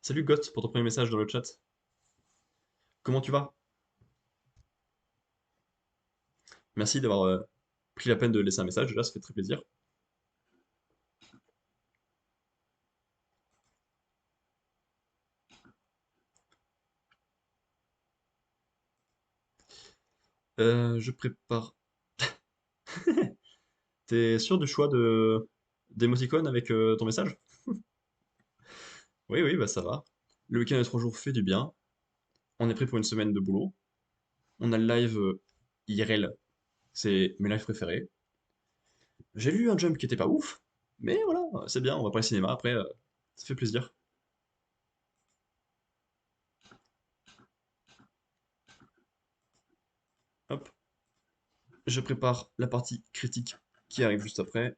Salut Goth pour ton premier message dans le chat. Comment tu vas? Merci d'avoir pris la peine de laisser un message, déjà ça fait très plaisir. Je prépare. T'es sûr du choix de d'émoticône avec ton message? Oui, oui, bah ça va. Le week-end de 3 jours fait du bien. On est prêt pour une semaine de boulot. On a le live IRL, c'est mes lives préférés. J'ai lu un jump qui était pas ouf, mais voilà, c'est bien, on va pas au cinéma après, ça fait plaisir. Hop, je prépare la partie critique qui arrive juste après.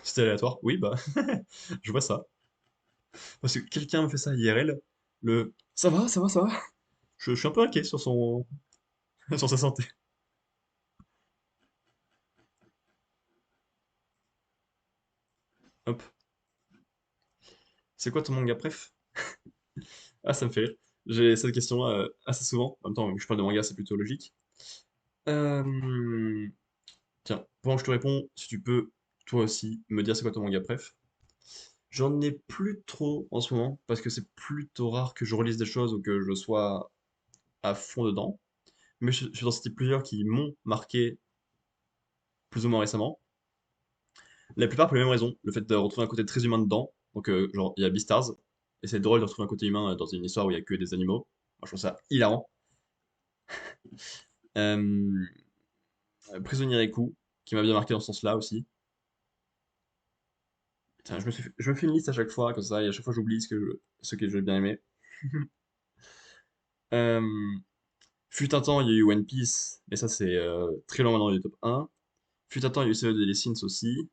C'était aléatoire? Oui, bah, je vois ça. Parce que quelqu'un me fait ça IRL, le ça va, ça va, ça va. Je suis un peu inquiet sur sur sa santé. Hop. C'est quoi ton manga préf? Ah, ça me fait rire. J'ai cette question assez souvent. En même temps, vu que je parle de manga, c'est plutôt logique. Euh, Tiens, pendant que je te réponds, si tu peux, toi aussi, me dire c'est quoi ton manga préf. J'en ai plus trop en ce moment, parce que c'est plutôt rare que je relise des choses ou que je sois à fond dedans. Mais je suis dans cité plusieurs qui m'ont marqué plus ou moins récemment. La plupart pour les mêmes raisons. Le fait de retrouver un côté très humain dedans. Donc, genre, il y a Beastars. Et c'est drôle de retrouver un côté humain dans une histoire où il n'y a que des animaux. Moi, je trouve ça hilarant. Euh, Prisonnier Riku, qui m'a bien marqué dans ce sens-là aussi. Putain, je me fais une liste à chaque fois, comme ça, et à chaque fois j'oublie ce que j'ai bien aimé. Euh, Fut un temps, il y a eu One Piece, et ça c'est très loin maintenant du top 1. Fut un temps, il y a eu Seven Deadly Sins aussi.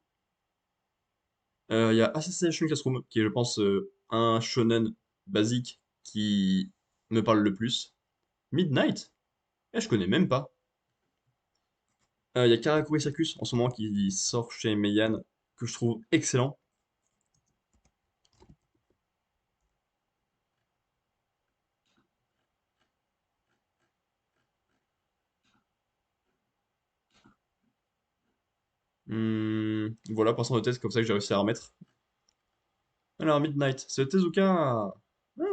Il y a Assassination Classroom, qui est, je pense, un shonen basique qui me parle le plus. Midnight? Eh, je connais même pas. Il y a Karakuri Circus en ce moment qui sort chez Meian, que je trouve excellent. Voilà, pour l'instant de test, comme ça que j'ai réussi à remettre. Alors, Midnight, c'est Tezuka.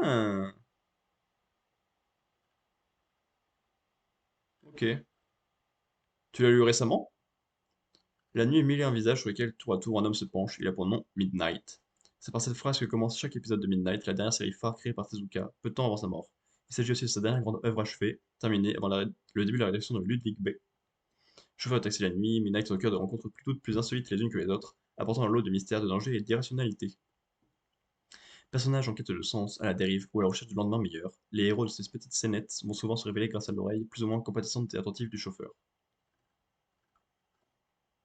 Ah, ok. Tu l'as lu récemment? La nuit est mille et un visages sur lesquels tour à tour un homme se penche. Il a pour nom Midnight. C'est par cette phrase que commence chaque épisode de Midnight, la dernière série phare créée par Tezuka, peu de temps avant sa mort. Il s'agit aussi de sa dernière grande œuvre achevée, terminée avant le début de la rédaction de Ludwig B. Chauffeur de taxi la nuit, Midnight est au cœur de rencontres plus toutes plus insolites les unes que les autres, apportant un lot de mystère, de danger et d'irrationalité. Personnage en quête de sens, à la dérive ou à la recherche du lendemain meilleur, les héros de ces petites scénettes vont souvent se révéler grâce à l'oreille plus ou moins compatissante et attentive du chauffeur.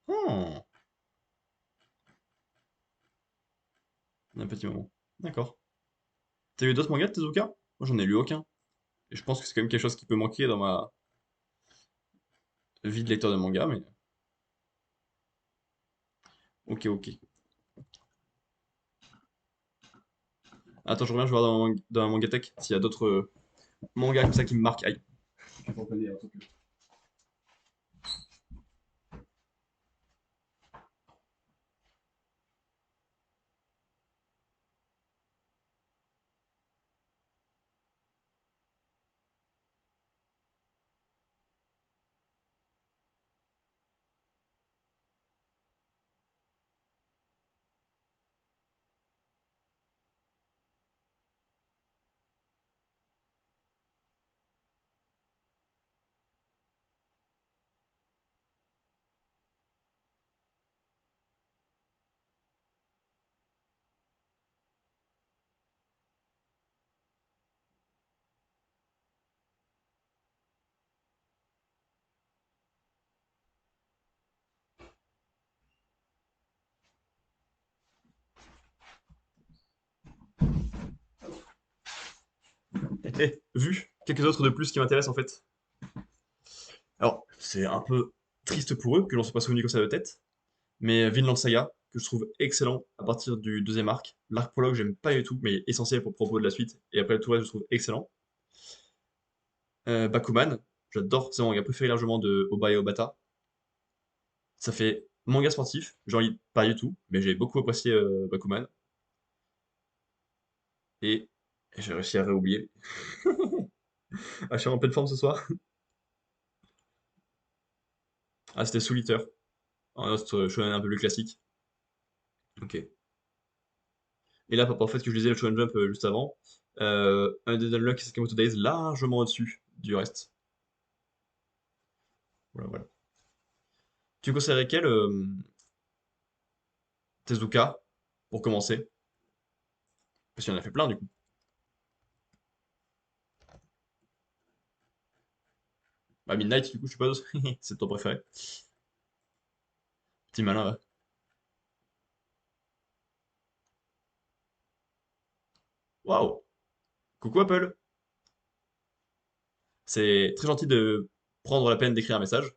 Oh, un petit moment. D'accord. T'as lu d'autres mangas de Tezuka? Moi j'en ai lu aucun. Et je pense que c'est quand même quelque chose qui peut manquer dans ma vie de lecteur de manga, mais ok, ok. Attends, je reviens, je vais voir dans la mangatech s'il y a d'autres mangas comme ça qui me marquent. Aïe. Vu quelques autres de plus qui m'intéressent en fait. Alors, c'est un peu triste pour eux que l'on soit pas souvenu comme ça de tête, mais Vinland Saga, que je trouve excellent à partir du deuxième arc. L'arc prologue, j'aime pas du tout, mais essentiel pour le propos de la suite. Et après, tout le reste, je trouve excellent. Bakuman, j'adore, c'est mon manga préféré largement de Oba et Obata. Ça fait manga sportif, j'en lis pas du tout, mais j'ai beaucoup apprécié Bakuman. Et j'ai réussi à réoublier. Ah, je suis en pleine forme ce soir. Ah, c'était Soul Eater, un autre shonen un peu plus classique. Ok. Et là, par rapport au fait que je lisais le Shonen Jump juste avant, Undead Unluck et Sakamoto Days largement au-dessus du reste. Voilà, voilà. Tu conseillerais quel Tezuka pour commencer? Parce qu'il en a fait plein du coup. Bah, Midnight, du coup, je suppose. C'est ton préféré. Petit malin, ouais. Waouh! Coucou Apple! C'est très gentil de prendre la peine d'écrire un message.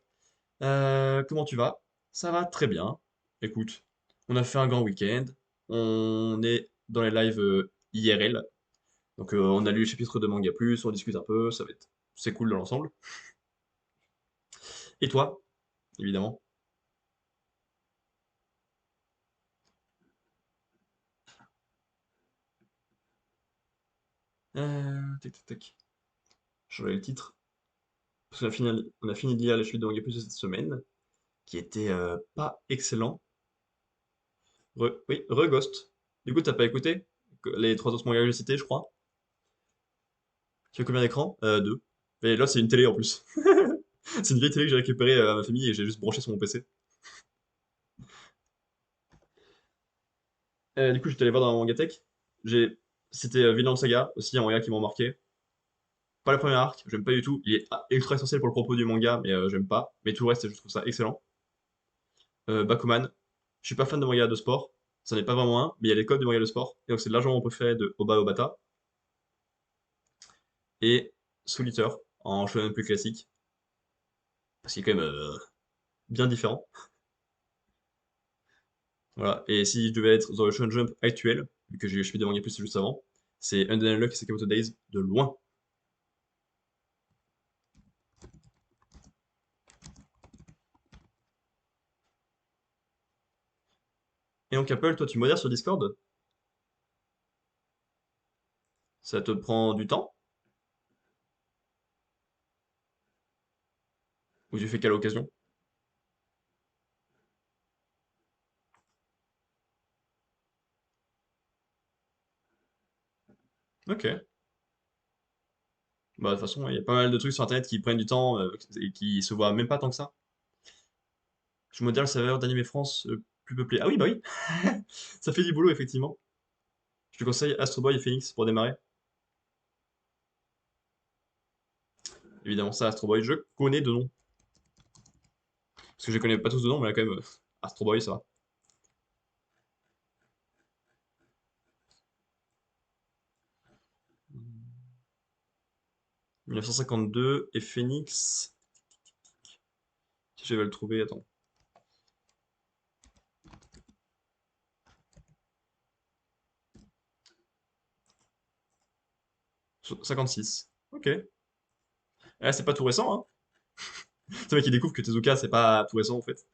Comment tu vas? Ça va très bien. Écoute, on a fait un grand week-end. On est dans les lives IRL. Donc on a lu le chapitre de Manga Plus, on discute un peu, ça va être... C'est cool dans l'ensemble. Et toi, évidemment. Tac, tac, tac. Je regarde le titre. Parce on a fini de lire les suites de Manga Plus de cette semaine, qui était pas excellent. Oui, Ghost. Du coup, t'as pas écouté les trois autres mangas que j'ai cités, je crois. Tu as combien d'écrans? Deux. Et là, c'est une télé en plus. C'est une vieille télé que j'ai récupérée à ma famille et j'ai juste branché sur mon PC. Du coup, j'étais allé voir dans la Mangatech. J'ai... C'était Vinland Saga, aussi un manga qui m'a marqué. Pas le premier arc, j'aime pas du tout. Il est ultra essentiel pour le propos du manga, mais j'aime pas. Mais tout le reste, je trouve ça excellent. Bakuman, je suis pas fan de manga de sport. Ça n'est pas vraiment un, mais il y a les codes du manga de sport. Et donc, c'est largement mon préféré de Oba Obata. Et Soul Eater, en shonen plus classique. Parce qu'il est quand même bien différent. Voilà. Et si je devais être dans le Shonen Jump actuel, vu que j'ai suivi des mangas plus juste avant, c'est Undead Unluck et Sakamoto Days de loin. Et donc Apple, toi tu modères sur Discord? Ça te prend du temps? Ou tu fais qu'à l'occasion? Ok. Bah de toute façon, il y a pas mal de trucs sur internet qui prennent du temps et qui se voient même pas tant que ça. Je modère le serveur d'Anime France plus peuplé. Ah oui, bah oui! Ça fait du boulot effectivement. Je te conseille Astro Boy et Phoenix pour démarrer. Évidemment, ça, Astro Boy, je connais de nom. Parce que je connais pas tous de nom, mais là quand même, Astro Boy, ça va. 1952 et Phoenix. Si je vais le trouver, attends. 56. Ok. Ah, c'est pas tout récent, hein. C'est mec qui découvre que Tezuka, c'est pas tout récent, en fait.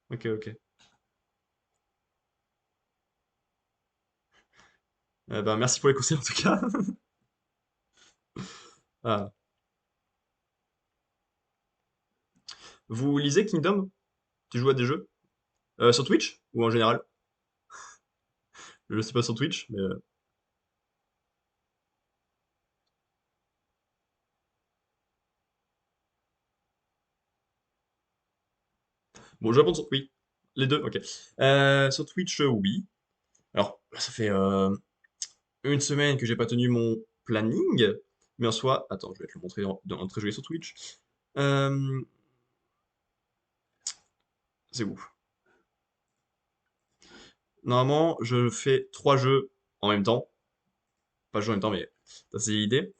Ok, ok. Ben, merci pour les conseils, en tout cas. Ah. Vous lisez Kingdom? Tu joues à des jeux? Sur Twitch? Ou en général? Je sais pas sur Twitch, mais... Bon, je réponds sur... Oui. Les deux, ok. Sur Twitch, oui. Alors, ça fait une semaine que j'ai pas tenu mon planning, mais en soi... Attends, je vais te le montrer en train de jouer sur Twitch. Euh, c'est où? Normalement, je fais trois jeux en même temps. Pas jeux en même temps, mais ça c'est l'idée.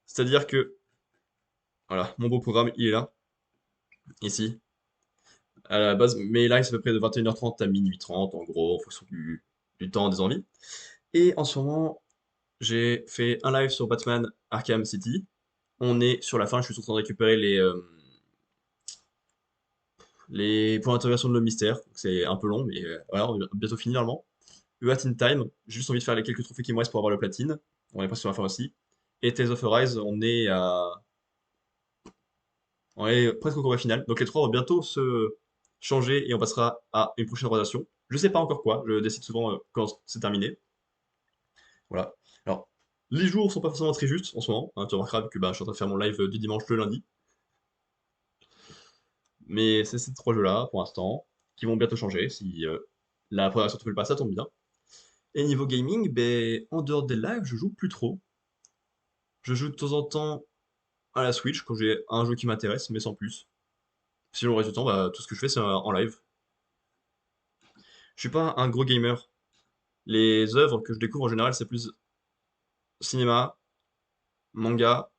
C'est-à-dire que, voilà, mon beau programme, il est là, ici. à la base, mes lives, c'est à peu près de 21h30 à minuit 30 en gros, en fonction du temps, des envies. Et en ce moment, j'ai fait un live sur Batman Arkham City. On est sur la fin, je suis en train de récupérer les points d'interrogation de le mystère. C'est un peu long, mais voilà, on est bientôt fini normalement. Le Hat in Time, j'ai juste envie de faire les quelques trophées qui me restent pour avoir le platine. On est presque sur la fin aussi. Et Tales of Arise, on est presque au combat final. Donc les trois vont bientôt se changer et on passera à une prochaine rotation. Je sais pas encore quoi, je décide souvent quand c'est terminé. Voilà. Alors, les jours sont pas forcément très justes en ce moment, hein. Tu remarqueras que bah, je suis en train de faire mon live du dimanche le lundi. Mais c'est ces trois jeux-là, pour l'instant, qui vont bientôt changer si la progression ne fait pas, ça tombe bien. Et niveau gaming, ben, en dehors des lives, je joue plus trop. Je joue de temps en temps à la Switch quand j'ai un jeu qui m'intéresse, mais sans plus. Sinon, le reste du temps, bah, tout ce que je fais, c'est en live. Je suis pas un gros gamer. Les œuvres que je découvre en général, c'est plus cinéma, manga,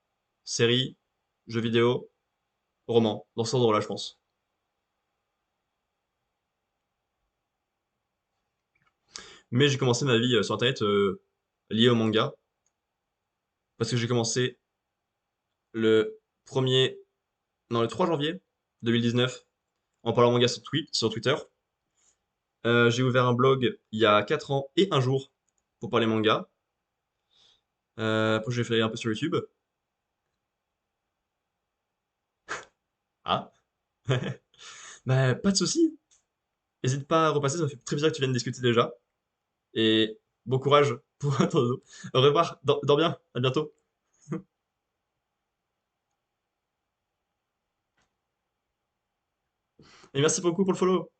séries, jeux vidéo, romans. Dans cet ordre-là, je pense. Mais j'ai commencé ma vie sur Internet liée au manga, parce que j'ai commencé le premier, non, le 3 janvier 2019, en parlant manga sur Twitter. J'ai ouvert un blog il y a 4 ans et un jour pour parler manga. Après, j'ai fait un peu sur YouTube. Ah, bah, pas de souci. N'hésite pas à repasser, ça me fait très plaisir que tu viennes discuter déjà. Et bon courage pour ton dos. Au revoir, dors bien, à bientôt. Et merci beaucoup pour le follow.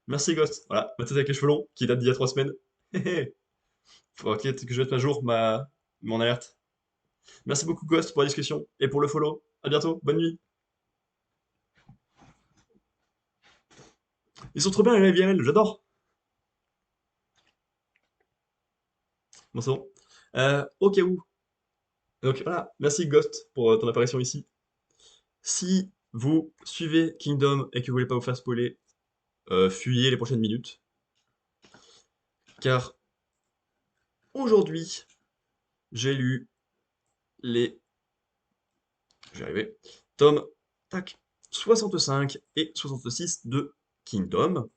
Merci Ghost. Voilà, ma tête avec les cheveux longs qui date d'il y a 3 semaines. Faut ok, que je mette à jour mon alerte. Merci beaucoup Ghost pour la discussion et pour le follow. À bientôt, bonne nuit. Ils sont trop bien les live IRL, j'adore. Bon, c'est bon. Au cas où. Donc voilà, merci Ghost pour ton apparition ici. Si vous suivez Kingdom et que vous voulez pas vous faire spoiler, fuyez les prochaines minutes. Car aujourd'hui, j'ai lu les. J'y arrivé. Tome tac, 65 et 66 de Kingdom.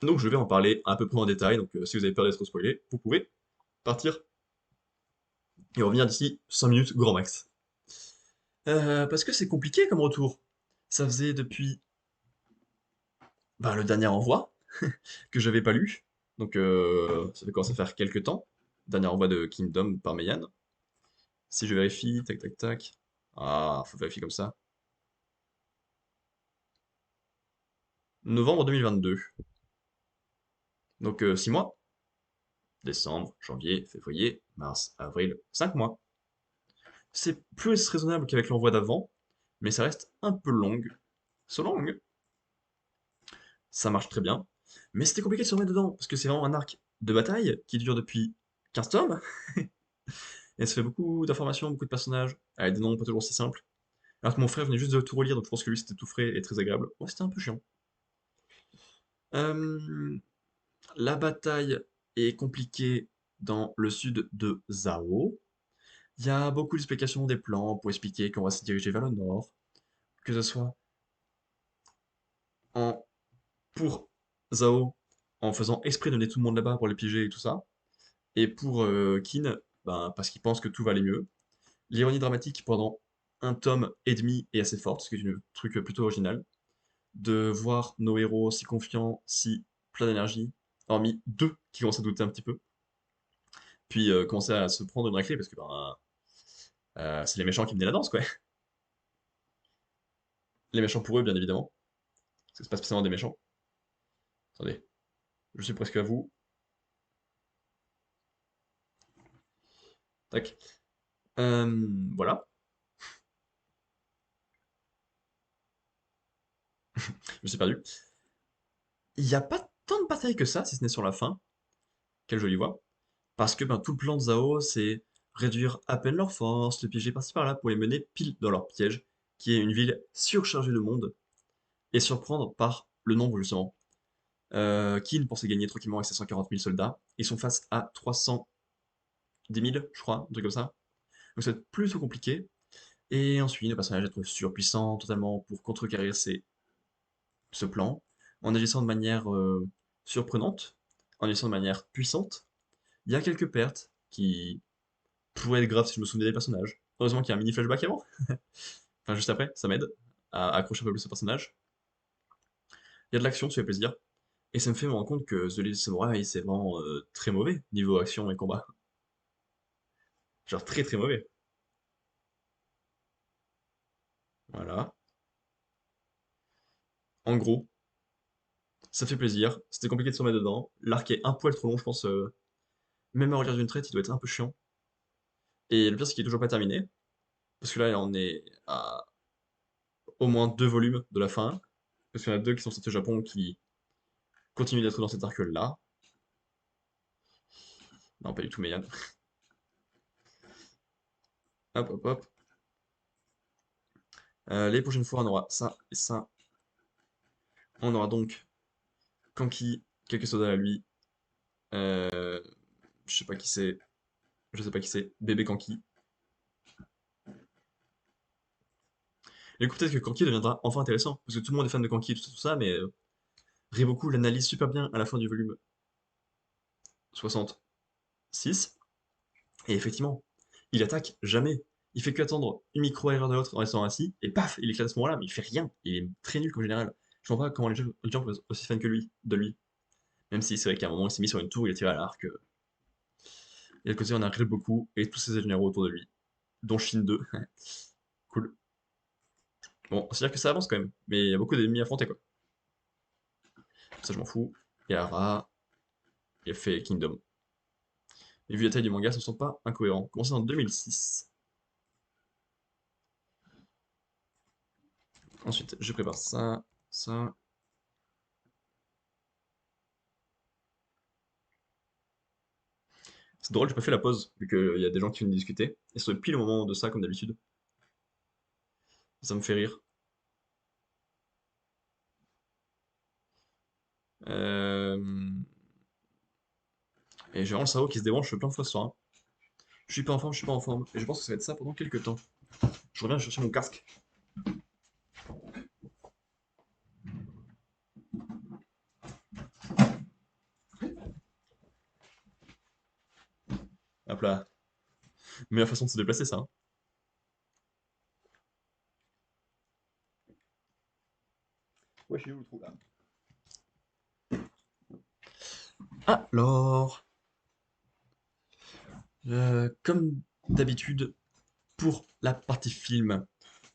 Donc je vais en parler à peu près en détail. Donc si vous avez peur d'être spoilé, vous pouvez partir et revenir d'ici 5 minutes grand max. Parce que c'est compliqué comme retour. Ça faisait depuis bah, le dernier envoi que j'avais pas lu. Donc ça fait commencer à faire quelques temps. Dernier envoi de Kingdom par Meian. Si je vérifie, tac tac tac. Ah, faut vérifier comme ça. Novembre 2022. Donc 6 mois. Décembre, janvier, février, mars, avril, 5 mois. C'est plus raisonnable qu'avec l'envoi d'avant, mais ça reste un peu long. So long. Ça marche très bien. Mais c'était compliqué de se remettre dedans, parce que c'est vraiment un arc de bataille qui dure depuis 15 tomes, et ça fait beaucoup d'informations, beaucoup de personnages, avec des noms pas toujours aussi simples. Alors que mon frère venait juste de tout relire, donc je pense que lui c'était tout frais et très agréable. Ouais, c'était un peu chiant. Euh, la bataille est compliquée dans le sud de Zao. Il y a beaucoup d'explications des plans pour expliquer qu'on va se diriger vers le nord, que ce soit en pour Zao en faisant exprès de donner tout le monde là-bas pour les piéger et tout ça, et pour Kin, ben, parce qu'il pense que tout va aller mieux. L'ironie dramatique pendant un tome et demi est assez forte, ce qui est un truc plutôt original, de voir nos héros si confiants, si plein d'énergie, hormis deux qui commencent à douter un petit peu, puis commencer à se prendre une raclée parce que ben, c'est les méchants qui menaient la danse, quoi. Les méchants pour eux, bien évidemment, parce que c'est pas spécialement des méchants. Attendez, je suis presque à vous. Tac. Voilà, je me suis perdu. Il n'y a pas tant de batailles que ça, si ce n'est sur la fin. Quelle jolie voix. Parce que ben, tout le plan de Zao, c'est réduire à peine leur force, les piéger par-ci par-là pour les mener pile dans leur piège, qui est une ville surchargée de monde. et surprendre par le nombre, justement. Keane pensait gagner tranquillement avec ses 140 000 soldats. Ils sont face à 310 000, je crois, un truc comme ça. Donc ça va être plutôt compliqué. Et ensuite, le personnage va être surpuissant totalement pour contrecarrer ce plan, en agissant de manière surprenante, en agissant de manière puissante. Il y a quelques pertes qui pourraient être graves si je me souvenais des personnages. Heureusement qu'il y a un mini flashback avant, enfin juste après, ça m'aide à accrocher un peu plus ce personnage. Il y a de l'action, ça fait plaisir. Et ça me fait me rendre compte que The Last Samurai, c'est vraiment très mauvais niveau action et combat. Genre très très mauvais. Voilà. En gros, ça fait plaisir. C'était compliqué de se remettre dedans. L'arc est un poil trop long, je pense. Même à relire d'une traite, il doit être un peu chiant. Et le pire, c'est qu'il est toujours pas terminé. Parce que là, on est à au moins deux volumes de la fin. Parce qu'il y en a deux qui sont sortis au Japon qui continuent d'être dans cet arc-là. Non, pas du tout, Meian. Hop, hop, hop. Les prochaines fois, on aura ça et ça. On aura donc Kanki, quelques soldats à lui. Euh, je sais pas qui c'est. Je sais pas qui c'est. Bébé Kanki. Et du coup, peut-être que Kanki deviendra enfin intéressant. Parce que tout le monde est fan de Kanki et tout ça, mais Riboku l'analyse super bien à la fin du volume 66. Et effectivement, il attaque jamais. Il fait que attendre une micro-erreur de l'autre en restant assis, et paf, il éclate à ce moment-là, mais il fait rien. Il est très nul comme général. Je comprends pas comment les gens peuvent être aussi fans que lui, de lui. Même si c'est vrai qu'à un moment, il s'est mis sur une tour, il a tiré à l'arc. Et de l'autre côté, on a Riboku et tous ses généraux autour de lui, dont Shin 2. Cool. Bon, c'est-à-dire que ça avance quand même, mais il y a beaucoup d'ennemis à affronter, quoi. Ça, je m'en fous. Il y a Ra, il y a Fate Kingdom. Et vu la taille du manga, ce ne sont pas incohérents. Commencé en 2006. Ensuite, je prépare ça, ça. C'est drôle, j'ai pas fait la pause, vu qu'il y a des gens qui viennent discuter. Et c'est pile au moment de ça, comme d'habitude. Ça me fait rire. Euh, Et j'ai vraiment le cerveau qui se débranche plein de fois ce soir, hein. Je suis pas en forme, je suis pas en forme. Et je pense que ça va être ça pendant quelques temps. Je reviens chercher mon casque. Hop là. Meilleure façon de se déplacer, ça, hein. Ouais, je suis où le trou là? Alors, comme d'habitude, pour la partie film,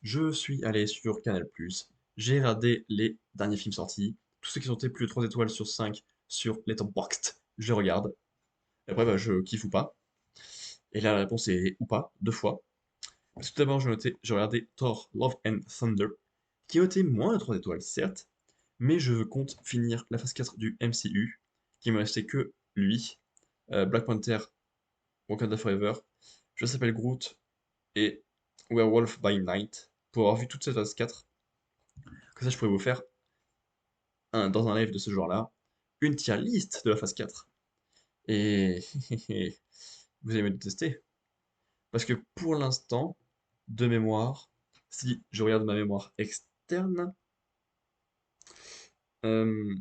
je suis allé sur Canal+. J'ai regardé les derniers films sortis. Tous ceux qui sont plus de 3 étoiles sur 5 sur Letterboxd, je les regarde. Et après, bah, je kiffe ou pas. Et là, la réponse est ou pas, deux fois. Parce que tout d'abord, j'ai regardé Thor Love and Thunder, qui a noté moins de 3 étoiles, certes, mais je compte finir la phase 4 du MCU, qui me restait que lui, Black Panther, Wakanda Forever, Je s'appelle Groot et Werewolf by Night, pour avoir vu toute cette phase 4. Comme ça, je pourrais vous faire, dans un live de ce genre-là, une tier list de la phase 4. Et vous allez me détester. Parce que pour l'instant, de mémoire, si je regarde ma mémoire externe, euh,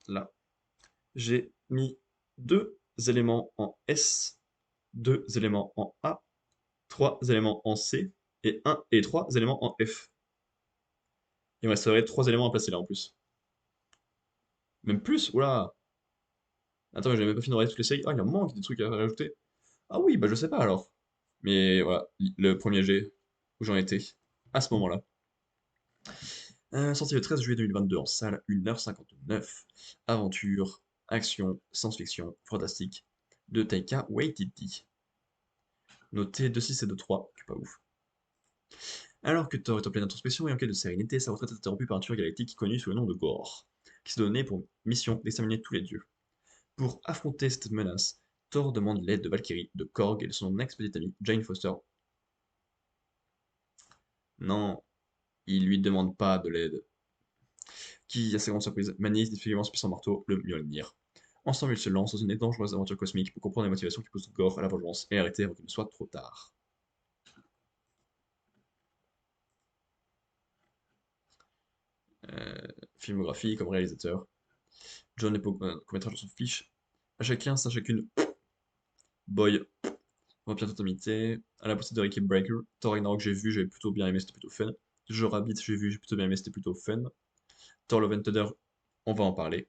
là, j'ai mis deux éléments en S, deux éléments en A, trois éléments en C et trois éléments en F. Il me resterait trois éléments à placer là en plus. Même plus, oula. Attends, j'ai même pas fini de regarder toutes les séries. Ah, il en manque des trucs à rajouter. Ah oui, bah je sais pas alors. Mais voilà, le premier G où j'en étais à ce moment-là. Sorti le 13 juillet 2022 en salle, 1h59. Aventure, action, science-fiction, fantastique de Taika Waititi. Noté 2,6 et 2,3, c'est pas ouf. Alors que Thor est en pleine introspection et en quête de sérénité, sa retraite est interrompue par un tueur galactique connu sous le nom de Gore, qui s'est donné pour mission d'exterminer tous les dieux. Pour affronter cette menace, Thor demande l'aide de Valkyrie, de Korg et de son ex-petite amie Jane Foster. Non, il lui demande pas de l'aide. qui, à sa grande surprise, manie définitivement son puissant marteau, le Mjolnir. Ensemble, ils se lancent dans une dangereuse aventure cosmique pour comprendre les motivations qui poussent Gore à la vengeance et arrêter avant qu'il ne soit trop tard. Euh, Filmographie comme réalisateur. John et court-métrage de son fiche. À chacun, ça chacune. Boy, Vampire Totamité. À la possède de Ricky Breaker. Thor Ragnarok, j'ai vu, j'avais plutôt bien aimé, c'était plutôt fun. Jojo Rabbit, j'ai vu, j'ai plutôt bien aimé, c'était plutôt fun. Thor Love and Thunder, on va en parler.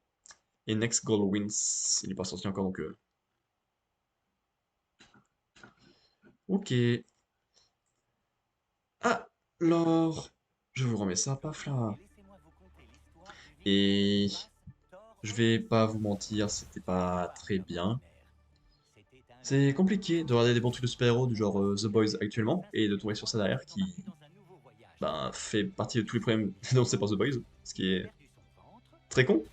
Et Next Goal Wins, il n'est pas sorti encore donc. Ok. Alors, je vous remets ça, paf là. Et je vais pas vous mentir, c'était pas très bien. C'est compliqué de regarder des bons trucs de super-héros du genre The Boys actuellement et de tomber sur ça derrière qui ben, fait partie de tous les problèmes dénoncés par The Boys, ce qui est très con.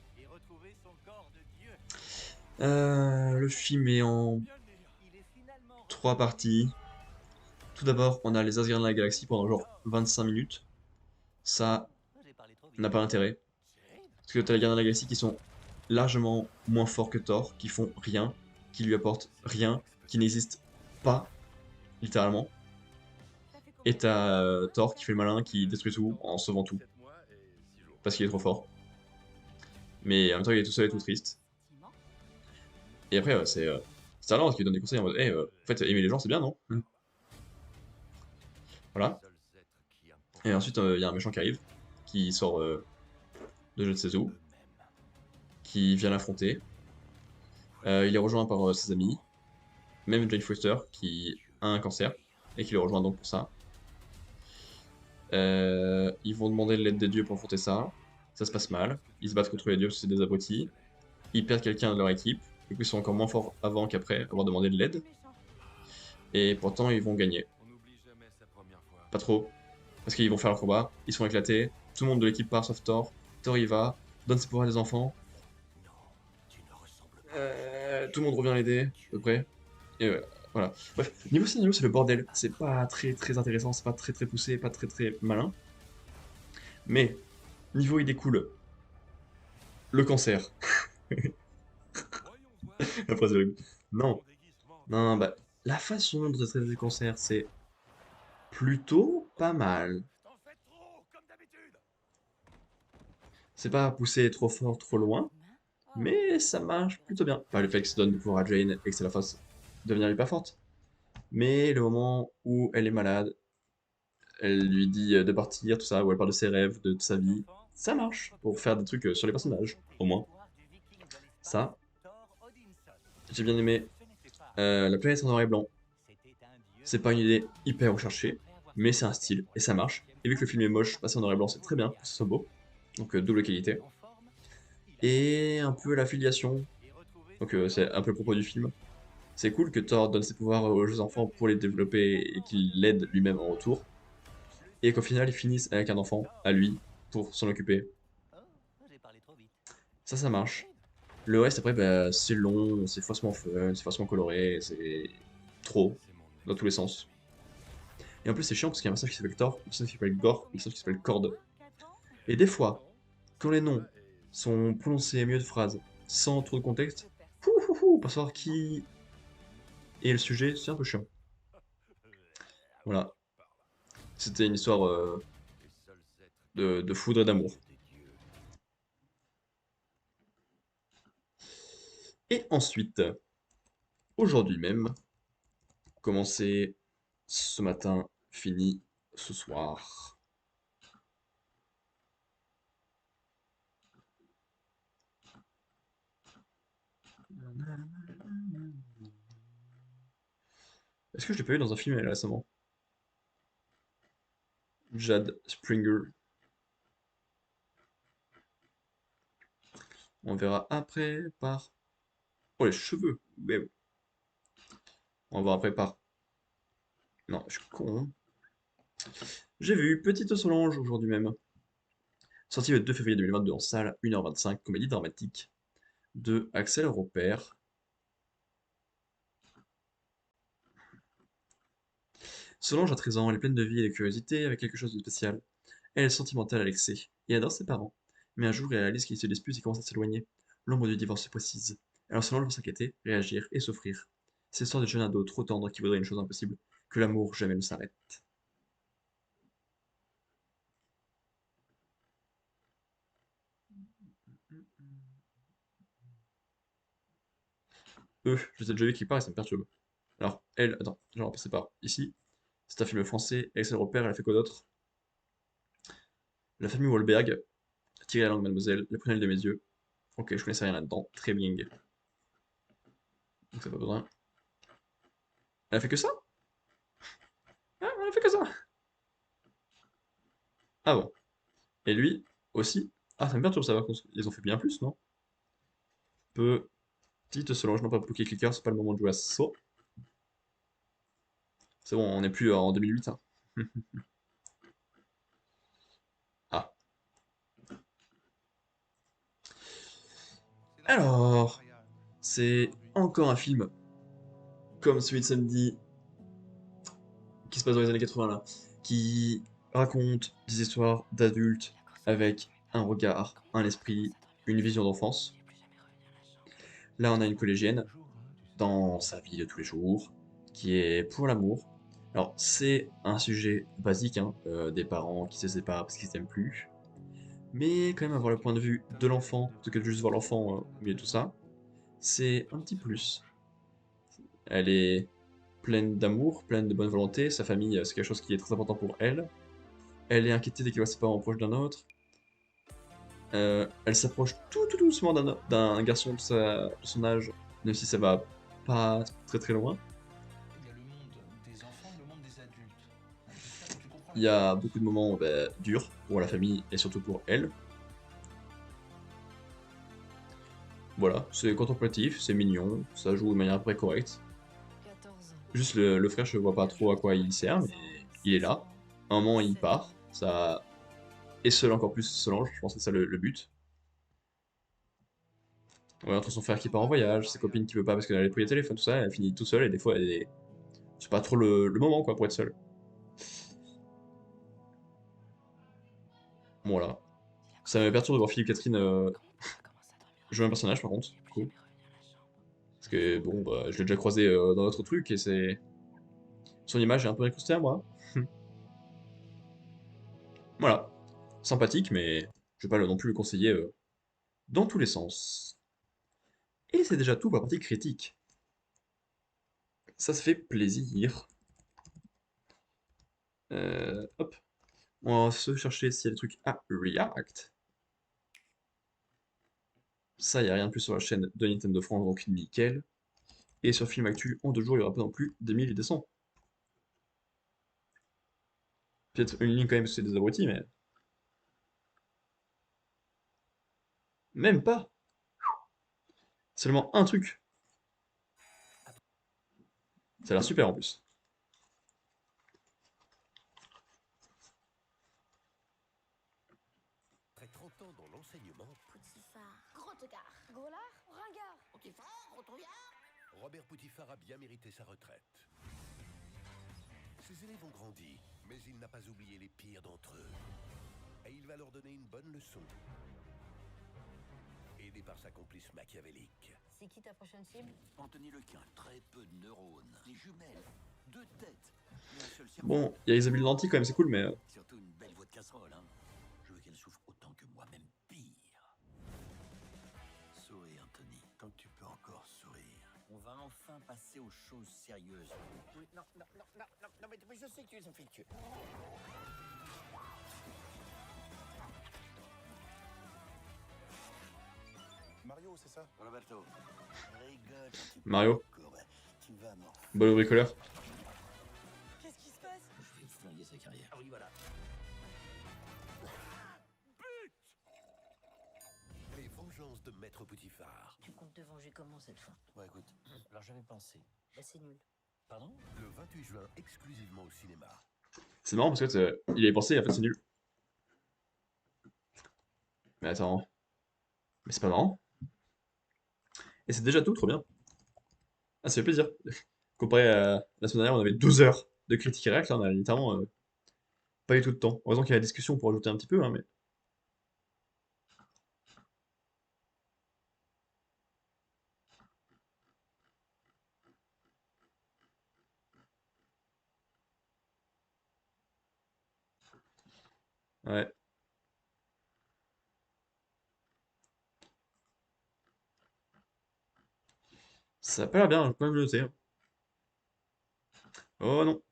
Le film est en trois parties. Tout d'abord, on a les Asgardiens de la galaxie pendant genre 25 minutes. Ça n'a pas d'intérêt. Parce que t'as les Gardiens de la Galaxie qui sont largement moins forts que Thor, qui font rien, qui lui apportent rien, qui n'existent pas, littéralement. Et t'as Thor qui fait le malin, qui détruit tout en sauvant tout, parce qu'il est trop fort. Mais en même temps, il est tout seul et tout triste. Et après, c'est Star-Lord qui donne des conseils en mode, hey, en fait, aimer les gens, c'est bien, non? Voilà. Et ensuite, il y a un méchant qui arrive, qui sort de je ne sais où, qui vient l'affronter. Il est rejoint par ses amis, même Jane Foster, qui a un cancer, et qui le rejoint donc pour ça. Ils vont demander l'aide des dieux pour affronter ça. Ça se passe mal. Ils se battent contre les dieux parce que c'est des abrutis. Ils perdent quelqu'un de leur équipe. Du coup, ils sont encore moins forts avant qu'après avoir demandé de l'aide. Et pourtant, ils vont gagner. Pas trop. Parce qu'ils vont faire leur combat. Ils sont éclatés. Tout le monde de l'équipe part sauf Thor. Thor y va. Donne ses pouvoirs à des enfants. Tout le monde revient l'aider, à peu près. Et voilà. Bref, niveau scénario, c'est le bordel. C'est pas très très intéressant, c'est pas très très poussé, pas très très malin. Mais, niveau idée cool, le cancer. Après, non, non, bah, la façon de traiter le cancer, c'est plutôt pas mal. C'est pas poussé trop fort, trop loin, mais ça marche plutôt bien. Pas le fait que ça donne du pouvoir à Jane et que ça la fasse devenir hyper forte. Mais le moment où elle est malade, elle lui dit de partir, tout ça, où elle parle de ses rêves, de sa vie, ça marche pour faire des trucs sur les personnages, au moins. Ça, j'ai bien aimé. La planète en noir et blanc, c'est pas une idée hyper recherchée, mais c'est un style et ça marche. Et vu que le film est moche, passer en noir et blanc c'est très bien pour que ce soit beau, donc double qualité. Et un peu l'affiliation, donc c'est un peu le propos du film. C'est cool que Thor donne ses pouvoirs aux jeux enfants pour les développer et qu'il l'aide lui-même en retour. Et qu'au final, ils finissent avec un enfant, à lui, pour s'en occuper. Ça marche. Le reste, après, bah, c'est long, c'est faussement fun, c'est faussement coloré, c'est trop, dans tous les sens. Et en plus, c'est chiant parce qu'il y a un personnage qui s'appelle Thor, un personnage qui s'appelle Gore, un personnage qui s'appelle Cord. Et des fois, quand les noms sont prononcés à milieu de phrase, sans trop de contexte, pour savoir qui est le sujet, c'est un peu chiant. Voilà. C'était une histoire de foudre et d'amour. Et ensuite, aujourd'hui même, commencé ce matin, fini ce soir. Est-ce que je l'ai pas vu dans un film récemment? Jade Springer. On verra après par... Oh, les cheveux! Mais oui. On verra après par... Non, je suis con, hein. J'ai vu Petite Solange aujourd'hui même. Sorti le 2 février 2022 en salle, 1h25, comédie dramatique de Axel Repère. Solange a 13 ans, elle est pleine de vie et de curiosité avec quelque chose de spécial. Elle est sentimentale à l'excès et adore ses parents. Mais un jour, il réalise qu'il se dispute et commence à s'éloigner. L'ombre du divorce se précise. Alors selon veut s'inquiéter, réagir et s'offrir. C'est l'histoire de jeune ado trop tendre qui voudrait une chose impossible, que l'amour jamais ne s'arrête. Je les ai déjà vus quelque part et ça me perturbe. Alors, elle, attends, je vais repasser par ici. C'est un film français, Axel Repère, elle a fait quoi d'autre? La famille Wahlberg, Tirer la langue mademoiselle, Le prunelle de mes yeux. Ok, je connaissais rien là-dedans, très bien. Donc ça pas besoin. Elle a fait que ça? Ah, elle a fait que ça! Ah bon. Et lui, aussi? Ah, ça me perturbe ça par contre. Ils ont fait bien plus, non? Petite Solange, non pas Poké Clicker, c'est pas le moment de jouer à ça. C'est bon, on n'est plus en 2008, hein. Ah. Alors, c'est encore un film comme celui de samedi qui se passe dans les années 80 là, qui raconte des histoires d'adultes avec un regard, un esprit, une vision d'enfance. Là, on a une collégienne dans sa vie de tous les jours qui est pour l'amour. Alors, c'est un sujet basique, hein, des parents qui se séparent parce qu'ils s'aiment plus, mais quand même avoir le point de vue de l'enfant, plutôt que de juste voir l'enfant au milieu de tout ça, c'est un petit plus. Elle est pleine d'amour, pleine de bonne volonté, sa famille, c'est quelque chose qui est très important pour elle. Elle est inquiétée dès qu'elle voit ses parents proches d'un autre. Elle s'approche tout doucement d'un garçon de son âge, même si ça va pas très très loin. Il y a le monde des enfants, le monde des adultes. Tu comprends Il y a beaucoup de moments durs pour la famille et surtout pour elle. Voilà, c'est contemplatif, c'est mignon, ça joue de manière à peu près correcte. 14 ans. Juste le frère, je vois pas trop à quoi il sert, mais il est là. À un moment, il part, ça et seul encore plus Solange, je pense que c'est ça le but. Ouais, entre son frère qui part en voyage, sa copine qui veut pas parce qu'elle a les pris le téléphone, tout ça, elle finit tout seule et des fois, c'est pas trop le moment quoi pour être seule. Voilà. Ça me perturbe de voir Philippe Catherine jouer un personnage par contre, du coup. Parce que bon, bah, je l'ai déjà croisé dans d'autres trucs et c'est. Son image est un peu incrustée à moi. Voilà. Sympathique, mais je vais pas non plus le conseiller dans tous les sens. Et c'est déjà tout pour la partie critique. Ça se fait plaisir. Hop. On va se chercher s'il y a des trucs à React. Ça, il a rien de plus sur la chaîne de Nintendo France, donc nickel. Et sur Film Actu, en 2 jours, il n'y aura pas non plus des 1000 et des 100. Peut-être une ligne quand même, parce que c'est des abrutis, mais même pas. Seulement un truc. Ça a l'air super en plus. Après 30 ans dans l'enseignement, Poutifard. Gros tocard. Gros lard. Ringard. Poutifard. Gros trouillard. Robert Poutifard a bien mérité sa retraite. Ses élèves ont grandi, mais il n'a pas oublié les pires d'entre eux. Et il va leur donner une bonne leçon. Aidé par sa complice machiavélique. C'est qui ta prochaine cible? Anthony Lequin, très peu de neurones, des jumelles, 2 têtes, mais un seul cerveau. Bon, il y a Isabelle Lanty quand même, c'est cool, mais. Surtout une belle voix de casserole, hein. Je veux qu'elle souffre autant que moi, même pire. Souris, Anthony, tant que tu peux encore sourire. On va enfin passer aux choses sérieuses. Oui, non, mais je sais que tu es affectueux. Mario, c'est ça? Roberto, rigole. Mario, Tu vas m'en... bon bricoleur. Qu'est-ce qui se passe? Je vais flinguer sa carrière. Ah oui, voilà. Les vengeances de Maître Poutifard. Tu comptes te venger comment cette fois? Bon, écoute, alors j'avais pensé. Bah c'est nul. Pardon? Le 28 juin, exclusivement au cinéma. C'est marrant parce que il avait pensé, en fait, c'est nul. Mais attends. Mais c'est pas marrant. Et c'est déjà tout, trop bien. Ah, ça fait plaisir. Comparé à la semaine dernière, on avait 12 heures de critique et réact, là, on a littéralement pas eu tout de temps. Heureusement qu'il y a la discussion pour ajouter un petit peu, hein, mais. Ouais. Ça a pas l'air bien, je peux même le noter, hein. Oh non.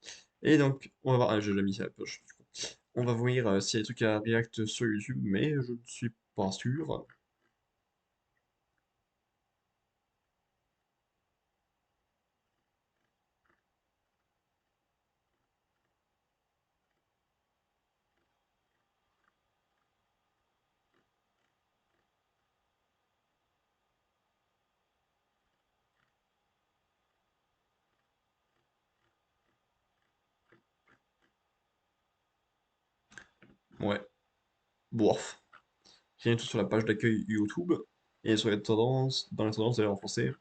Et donc, on va voir. Ah, je l'ai mis à la poche. Du coup. On va voir s'il y a des trucs à react sur YouTube, mais je ne suis pas sûr. Ouais. Bof. Rien du tout sur la page d'accueil YouTube. Et sur les tendances, dans les tendances d'ailleurs en français.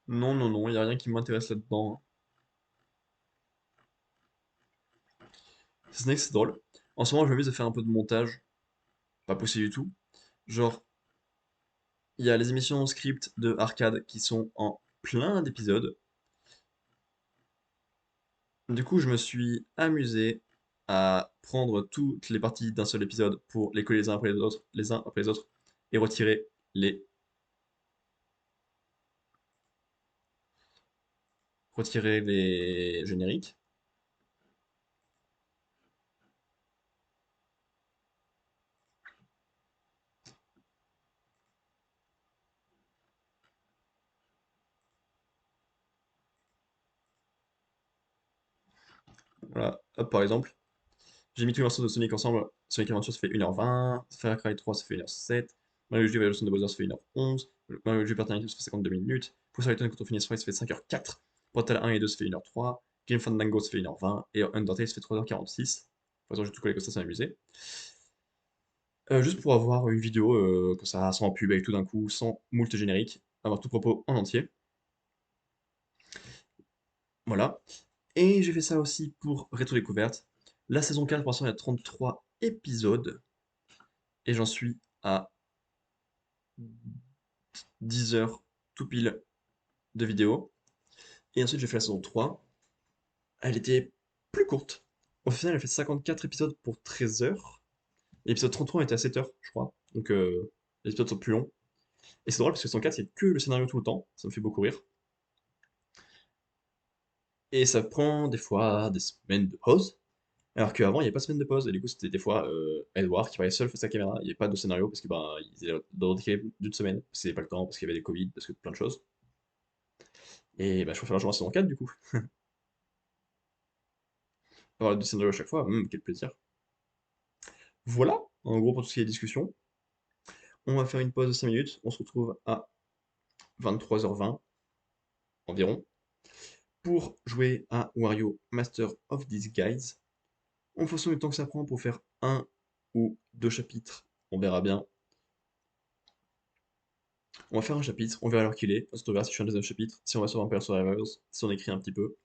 Non, non, non, il n'y a rien qui m'intéresse là-dedans. Si ce n'est que c'est drôle. En ce moment, je m'amuse à faire un peu de montage. Pas possible du tout. Genre, il y a les émissions script de Arcade qui sont en plein d'épisodes. Du coup, je me suis amusé à prendre toutes les parties d'un seul épisode pour les coller les uns après les autres, et retirer les génériques. Voilà, hop, par exemple, j'ai mis tous les morceaux de Sonic ensemble. Sonic Adventure, ça fait 1h20. Far Cry 3, ça fait 1h07. Mario Luigi Evolution de Bowser, ça fait 1h11. Mario Luigi Paternity, ça fait 52 minutes. Pour Return quand on finit Sprite, ça fait 5h04. Portal 1 et 2, ça fait 1h03. Grim Fandango, ça fait 1h20. Et Undertale, ça fait 3h46. Pour l'instant, j'ai tout collé comme ça m'amuser. Juste pour avoir une vidéo comme ça, sans pub, avec tout d'un coup, sans moult générique, avoir tout propos en entier. Voilà. Et j'ai fait ça aussi pour Rétro Découverte. La saison 4, pour l'instant, il y a 33 épisodes. Et j'en suis à 10 heures tout pile de vidéo. Et ensuite, j'ai fait la saison 3. Elle était plus courte. Au final, elle fait 54 épisodes pour 13 heures. L'épisode 33 était à 7 heures, je crois. Donc, les épisodes sont plus longs. Et c'est drôle parce que saison 4, c'est que le scénario tout le temps. Ça me fait beaucoup rire. Et ça prend des fois des semaines de pause. Alors qu'avant, il n'y avait pas de semaine de pause. Et du coup, c'était des fois Edward qui parlait seul face à la caméra. Il n'y avait pas de scénario parce que ben, ils étaient dans d'une semaine. Parce qu'il n'y avait pas le temps, parce qu'il y avait des Covid, parce que plein de choses. Et bah, je préfère la journée saison 4 du coup. Avoir deux scénarios à chaque fois, quel plaisir. Voilà, en gros, pour tout ce qui est discussion. On va faire une pause de 5 minutes. On se retrouve à 23h20 environ pour jouer à Wario Master of Disguise. En fonction du temps que ça prend pour faire un ou deux chapitres, on verra bien. On va faire un chapitre, on verra l'heure qu'il est, on verra si je fais un deuxième chapitre, si on va sur Vampire Survivors, si on écrit un petit peu.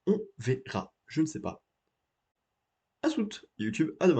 On verra, je ne sais pas. À toute, YouTube, à demain.